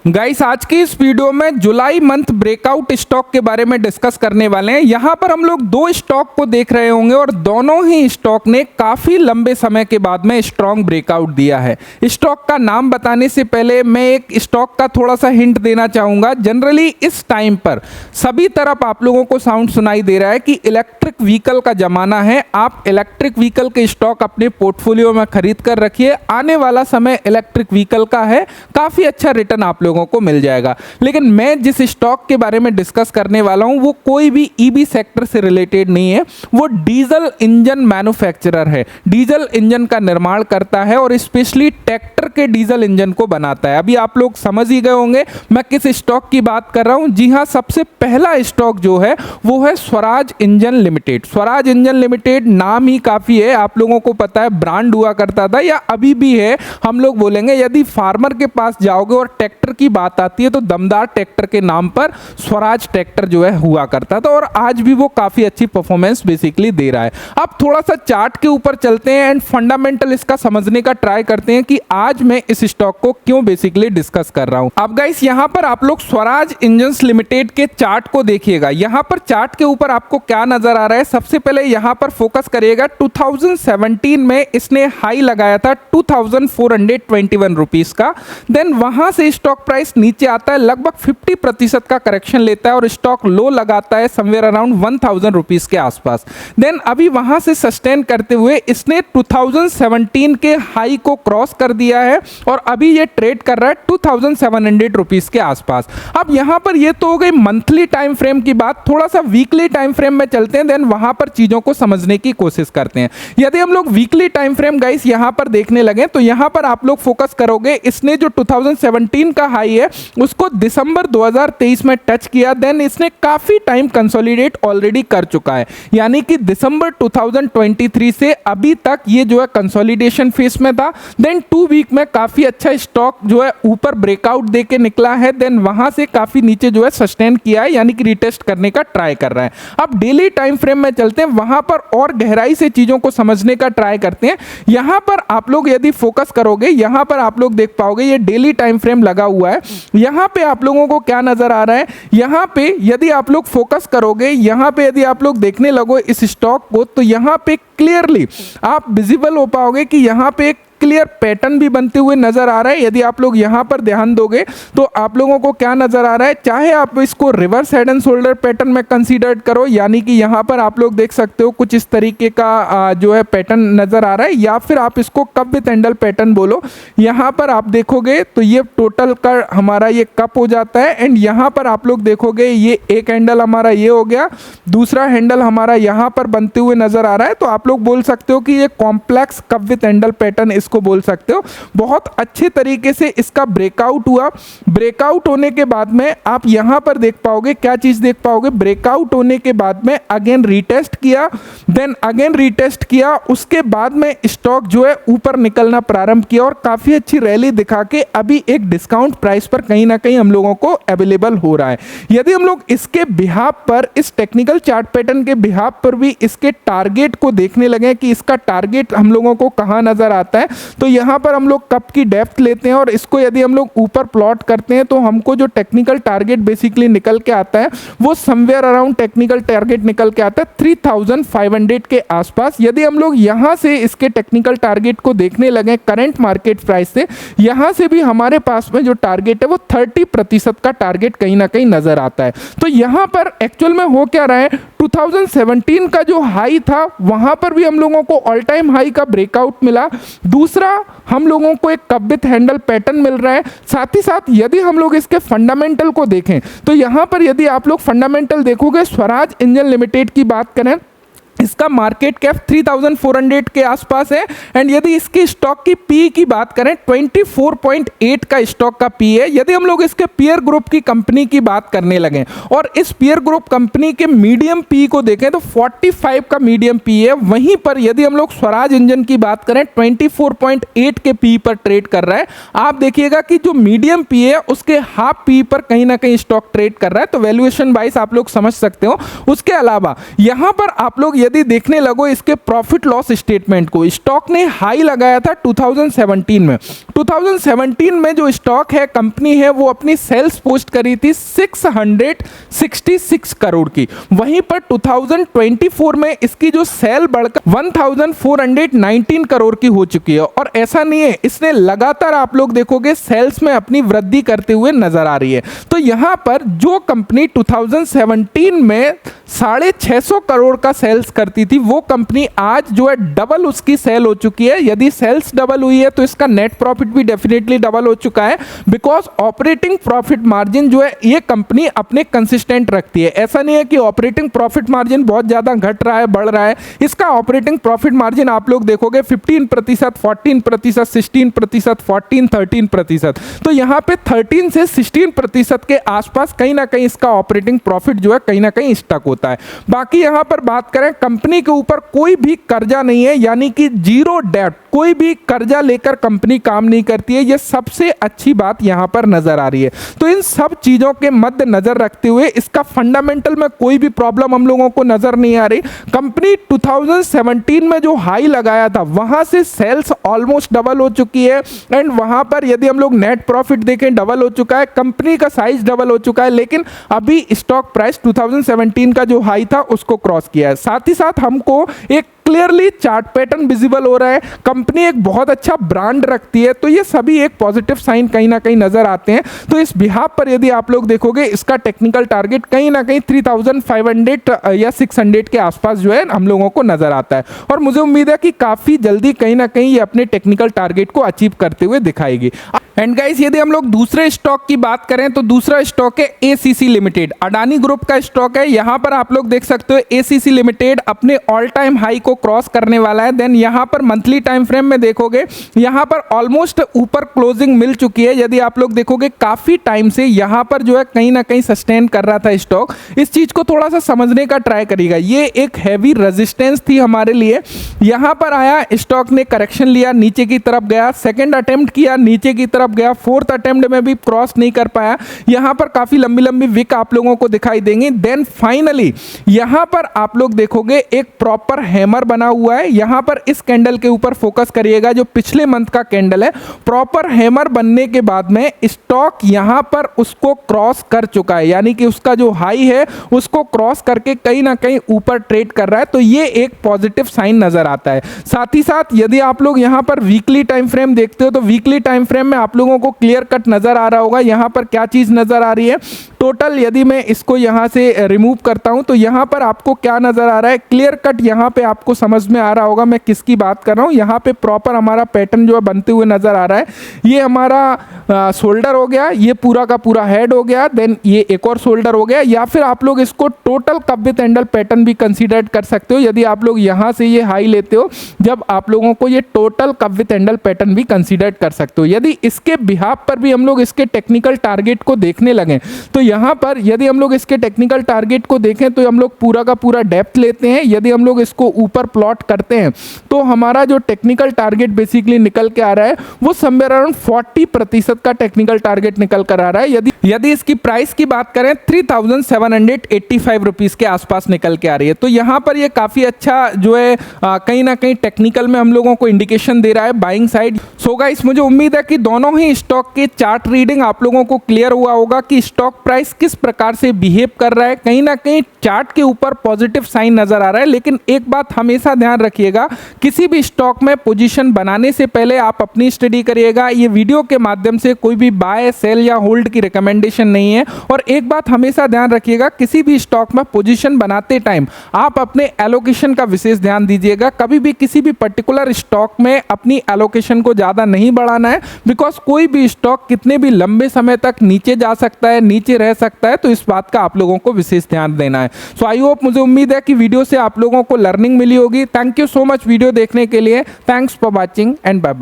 Guys आज की इस वीडियो में जुलाई मंथ ब्रेकआउट स्टॉक के बारे में डिस्कस करने वाले हैं। यहाँ पर हम लोग दो स्टॉक को देख रहे होंगे और दोनों ही स्टॉक ने काफ़ी लंबे समय के बाद में स्ट्रॉन्ग ब्रेकआउट दिया है। स्टॉक का नाम बताने से पहले मैं एक स्टॉक का थोड़ा सा हिंट देना चाहूँगा। जनरली इस टाइम पर सभी तरफ आप लोगों को साउंड सुनाई दे रहा है कि इलेक्ट्रिक व्हीकल का ज़माना है। आप इलेक्ट्रिक व्हीकल के स्टॉक अपने पोर्टफोलियो में खरीद कर रखिए। आने वाला समय इलेक्ट्रिक व्हीकल का है, काफ़ी अच्छा रिटर्न आप लोगों को मिल जाएगा। लेकिन मैं जिस स्टॉक के बारे में डिस्कस करने वाला हूं वो कोई भी ईवी सेक्टर से रिलेटेड नहीं है। वो डीजल इंजन मैन्युफैक्चरर है, डीजल इंजन का निर्माण करता है और स्पेशली ट्रैक्टर के डीजल इंजन को बनाता है। अभी आप लोग समझ ही गए होंगे मैं किस स्टॉक की बात कर रहा हूं। जी हां, सबसे पहला स्टॉक जो है वो है Swaraj engine limited. Swaraj engine limited नाम ही काफ़ी है, आप लोगों को पता है ब्रांड हुआ करता था या अभी भी है। हम लोग बोलेंगे यदि फार्मर के पास जाओगे और ट्रैक्टर की बात आती है तो दमदार ट्रैक्टर के नाम पर स्वराज ट्रैक्टर जो है हुआ करता था और आज भी वो काफ़ी अच्छी परफॉर्मेंस बेसिकली दे रहा है। अब थोड़ा सा चार्ट के ऊपर चलते हैं एंड फंडामेंटल इसका समझने का ट्राई करते हैं कि आज मैं इस स्टॉक को क्यों बेसिकली डिस्कस कर रहा हूं। अब गाइस यहाँ पर आप लोग स्वराज इंजन्स लिमिटेड के चार्ट को देखिएगा। यहाँ पर चार्ट के ऊपर आपको क्या नजर आ रहा है, सबसे पहले यहाँ पर फोकस करिएगा। 2017 में इसने हाई लगाया था 2421 रुपीस का। देन वहां से स्टॉक प्राइस नीचे आता है, लगभग 50% का करेक्शन लेता है और स्टॉक लो लगाता है समवेयर अराउंड 1000 रुपीस के आसपास। देन अभी वहां से सस्टेन करते हुए इसने 2017 के हाई को क्रॉस कर दिया है और अभी ये ट्रेड कर रहा है 2700 रुपीस के आसपास। अब यहां पर ये तो हो गई मंथली टाइम फ्रेम की बात, थोड़ा सा वीकली टाइम फ्रेम में चलते हैं। देन वहां पर चीजों को समझने की कोशिश करते हैं। यदि हम लोग वीकली टाइम फ्रेम गाइस यहां पर देखने लगे तो यहां पर आप लोग फोकस करोगे, इसने जो 2017 का हाई है उसको दिसंबर 2023 में टच किया। देन इसने काफी टाइम कंसोलिडेट ऑलरेडी कर चुका है, यानी कि दिसंबर 2023 से अभी तक ये जो है कंसोलिडेशन फेस में था। देन 2 वीक में काफी अच्छा स्टॉक जो है ऊपर ब्रेकआउट देके निकला है। देन वहां से काफी नीचे जो है सस्टेन किया है, यानी कि रिटेस्ट करने का ट्राई कर रहा है। अब डेली टाइम फ्रेम में चलते हैं, वहां पर और गहराई से चीजों को समझने का ट्राई करते हैं। यहां पर आप लोग यदि फोकस करोगे, यहां पर आप लोग देख पाओगे ये डेली टाइम फ्रेम लगा हुआ है। यहां पे आप लोगों को क्या नजर आ रहा है, यहां पे यदि आप लोग फोकस करोगे, यहां पे यदि आप लोग देखने लगो इस स्टॉक को तो यहां पे क्लियरली आप विजिबल हो पाओगे कि यहां पे एक क्लियर पैटर्न भी बनते हुए नजर आ रहा है। यदि आप लोग यहां पर ध्यान दोगे तो आप लोगों को क्या नजर आ रहा है, चाहे आप इसको reverse head and shoulder pattern में कंसीडर करो, यानी कि यहां पर आप लोग देख सकते हो कुछ इस तरीके का जो है पैटर्न नजर आ रहा है, या फिर आप इसको कप विद हैंडल पैटर्न बोलो। यहां पर आप देखोगे तो ये टोटल का हमारा ये कप हो जाता है एंड यहां पर आप लोग देखोगे ये एक हैंडल हमारा ये हो गया, दूसरा हैंडल हमारा यहां पर बनते हुए नजर आ रहा है। तो आप लोग बोल सकते हो कि ये complex cup with handle pattern को बोल सकते हो। बहुत अच्छे तरीके से इसका ब्रेकआउट हुआ। ब्रेकआउट होने के बाद में आप यहां पर देख पाओगे, क्या चीज देख पाओगे, ब्रेकआउट होने के बाद में अगेन रीटेस्ट किया, देन अगेन रीटेस्ट किया, उसके बाद में स्टॉक जो है ऊपर निकलना प्रारंभ किया और काफी अच्छी रैली दिखा के अभी एक डिस्काउंट प्राइस पर कहीं ना कहीं हम लोगों को अवेलेबल हो रहा है। यदि हम लोग इसके बिहाफ पर, इस टेक्निकल चार्ट पैटर्न के बिहाफ पर भी इसके टारगेट को देखने लगे कि इसका टारगेट हम लोगों को कहां नजर आता है, तो यहां पर हम लोग कप की डेप्थ लेते हैं और इसको यदि हम लोग ऊपर प्लॉट करते हैं तो हमको जो टेक्निकल टारगेट बेसिकली निकल के आता है वो समवेयर अराउंड टेक्निकल टारगेट निकल के आता है 3500 के आसपास। यदि हम लोग यहां से इसके टेक्निकल टारगेट को देखने लगे करंट मार्केट प्राइस से, यहां से भी हमारे पास में जो टारगेट है वो 30% का टारगेट कहीं ना कहीं नजर आता है। तो यहां पर एक्चुअल में हो क्या रहा है, 2017 का जो हाई था वहां पर भी हम लोगों को ऑल टाइम हाई का ब्रेकआउट मिला। दूसरा हम लोगों को एक कप विद हैंडल पैटर्न मिल रहा है। साथ ही साथ यदि हम लोग इसके फंडामेंटल को देखें तो यहां पर यदि आप लोग फंडामेंटल देखोगे, स्वराज इंजन लिमिटेड की बात करें, इसका मार्केट कैप 3400 के आसपास है एंड यदि इसकी स्टॉक की पी की बात करें 24.8 का स्टॉक का पी है। यदि हम लोग इसके पीयर ग्रुप की कंपनी की बात करने लगे और इस पीयर ग्रुप कंपनी के मीडियम पी को देखें तो 45 का मीडियम पी है। वहीं पर यदि हम लोग स्वराज इंजन की बात करें 24.8 के पी पर ट्रेड कर रहा है। आप देखिएगा कि जो मीडियम पी है उसके हाफ पी पर कहीं ना कहीं स्टॉक ट्रेड कर रहा है, तो वैल्यूएशन वाइज आप लोग समझ सकते हो। उसके अलावा यहां पर आप लोग यदि देखने लगो इसके प्रॉफिट लॉस स्टेटमेंट को, स्टॉक ने हाई लगाया था 2017 में। 2017 में जो स्टॉक है, कंपनी है, वो अपनी सेल्स पोस्ट करी थी 666 करोड़ की। वहीं पर 2024 में इसकी जो सेल बढ़कर 1419 करोड़ की हो चुकी है। और ऐसा नहीं है, इसने लगातार आप लोग देखोगे सेल्स में अपनी वृद्धि करते हुए नजर आ रही है। तो यहां पर जो कंपनी 2017 में 650 करोड़ का सेल्स करती थी, वो कंपनी आज जो है डबल उसकी सेल हो चुकी है। यदि सेल्स डबल हुई है तो इसका नेट प्रॉफिट भी डेफिनेटली डबल हो चुका है, बिकॉज ऑपरेटिंग प्रॉफिट मार्जिन जो है ये कंपनी अपने कंसिस्टेंट रखती है। ऐसा नहीं है कि ऑपरेटिंग प्रॉफिट मार्जिन बहुत ज्यादा घट रहा है, बढ़ रहा है। इसका ऑपरेटिंग प्रॉफिट मार्जिन आप लोग देखोगे 15%, 14%, 16%, 14, 13%। तो यहां पे 13 से 16% के आसपास कहीं ना कहीं इसका ऑपरेटिंग प्रॉफिट जो है कहीं ना कहीं स्टक होता है। बाकी यहां पर बात करें, कंपनी के ऊपर कोई भी कर्जा नहीं है, यानी कि जीरो डेट, कोई भी कर्जा लेकर कंपनी काम नहीं करती है। यह सबसे अच्छी बात यहां पर नजर आ रही है। तो इन सब चीजों के मद्देनजर रखते हुए इसका फंडामेंटल में कोई भी प्रॉब्लम हम लोगों को नजर नहीं आ रही। कंपनी 2017 में जो हाई लगाया था, वहां से सेल्स ऑलमोस्ट डबल हो चुकी है, एंड वहां पर यदि हम लोग नेट प्रॉफिट देखें डबल हो चुका है, कंपनी का साइज डबल हो चुका है, लेकिन अभी स्टॉक प्राइस 2017 का जो हाई था उसको क्रॉस किया है। साथ ही साथ हमको एक क्लियरली चार्ट पैटर्न विजिबल हो रहा है। कंपनी एक बहुत अच्छा ब्रांड रखती है, तो ये सभी एक पॉजिटिव साइन कहीं ना कहीं नजर आते हैं। तो इस बिहाफ पर यदि आप लोग देखोगे, इसका टेक्निकल टारगेट कहीं ना कहीं 3500 या 600 के आसपास जो है हम लोगों को नजर आता है। और मुझे उम्मीद है कि काफी जल्दी कहीं ना कहीं ये अपने टेक्निकल टारगेट को अचीव करते हुए दिखाएगी। एंड गाइस, यदि हम लोग दूसरे स्टॉक की बात करें तो दूसरा स्टॉक है एसीसी लिमिटेड, अडानी ग्रुप का स्टॉक है। यहां पर आप लोग देख सकते हो एसीसी लिमिटेड अपने ऑल टाइम हाई को क्रॉस करने वाला है। देन यहां पर मंथली टाइम फ्रेम में देखोगे, यहां पर ऑलमोस्ट ऊपर क्लोजिंग मिल चुकी है। यदि आप लोग देखोगे काफी टाइम से यहां पर जो है कहीं ना कहीं सस्टेन कर रहा था स्टॉक। इस चीज को थोड़ा सा समझने का ट्राई करिएगा। ये एक हैवी रेजिस्टेंस थी हमारे लिए। यहां पर आया, स्टॉक ने करेक्शन लिया, नीचे की तरफ गया, सेकेंड अटेम्प्ट किया, नीचे की तरफ गया, फोर्थ अटेम्प्ट में भी क्रॉस नहीं कर पाया। यहां पर काफी लंबी लंबी विक आप लोगों को दिखाई देंगी। देन फाइनली यहां पर आप लोग देखोगे एक प्रॉपर हैमर बना हुआ है। यहां पर इस कैंडल के ऊपर फोकस करिएगा, जो पिछले मंथ का कैंडल है। प्रॉपर हैमर बनने के बाद में स्टॉक यहां पर उसको क्रॉस कर चुका है, यानी कि उसका जो हाई है उसको क्रॉस करके कहीं ना कहीं ऊपर ट्रेड कर रहा है। तो ये एक पॉजिटिव साइन नजर आता है। साथ ही साथ यदि आप लोग यहां पर वीकली टाइम फ्रेम देखते हो तो वीकली टाइम फ्रेम में आप लोगों को क्लियर कट नजर आ रहा होगा। यहां पर क्या चीज नजर आ रही है, टोटल यदि मैं इसको यहां से रिमूव करता हूं तो यहां पर आपको क्या नजर आ रहा है, क्लियर कट यहां पे आपको समझ में आ रहा होगा मैं किसकी बात कर रहा हूं। यहां पे प्रॉपर हमारा पैटर्न जो है बनते हुए नजर आ रहा है। ये हमारा शोल्डर हो गया, ये पूरा का पूरा हेड हो गया, देन ये एक और शोल्डर हो गया, या फिर आप लोग इसको total cup with handle pattern भी कंसीडर कर सकते हो। यदि आप लोग यहां से ये हाई लेते हो, जब आप लोगों को ये total cup with handle pattern भी कंसीडर कर सकते हो। यदि इसके बिहाफ पर भी हम लोग इसके टेक्निकल टारगेट को देखने लगे तो यहां पर यदि हम लोग इसके टेक्निकल टारगेट को देखें तो हम लोग पूरा का पूरा डेप्थ लेते हैं। यदि हम लोग इसको ऊपर प्लॉट करते हैं तो हमारा जो टेक्निकल टारगेट बेसिकली निकल के आ रहा है वो समवेयर अराउंड 40% का टेक्निकल टारगेट निकल कर आ रहा है। यदि इसकी प्राइस की बात करें 3785 रुपीस के आसपास निकल के आ रही है। तो यहां पर ये काफी अच्छा जो है कहीं ना कहीं टेक्निकल में हम लोगों को इंडिकेशन दे रहा है बाइंग साइड। सो गाइस, मुझे उम्मीद है कि दोनों ही स्टॉक के चार्ट रीडिंग आप लोगों को क्लियर हुआ होगा कि स्टॉक प्राइस किस प्रकार से बिहेव कर रहा है। कहीं ना कहीं चार्ट के ऊपर पॉजिटिव साइन नजर आ रहा है, लेकिन एक बात हमेशा ध्यान रखिएगा, किसी भी स्टॉक में पोजीशन बनाने से पहले आप अपनी स्टडी करिएगा। ये वीडियो के माध्यम से कोई भी बाय, सेल या होल्ड की रिकमेंडेशन नहीं है। और एक बात हमेशा ध्यान रखिएगा, किसी भी स्टॉक में पोजीशन बनाते टाइम आप अपने एलोकेशन का विशेष ध्यान दीजिएगा। कभी भी किसी भी पर्टिकुलर स्टॉक में अपनी एलोकेशन को ज़्यादा नहीं बढ़ाना है, बिकॉज कोई भी स्टॉक कितने भी लंबे समय तक नीचे जा सकता है, नीचे रह सकता है। तो इस बात का आप लोगों को विशेष ध्यान देना है। सो आई होप, मुझे उम्मीद है कि वीडियो से आप लोगों को लर्निंग मिली होगी। Thank you so much video देखने के लिए। Thanks for watching and bye bye.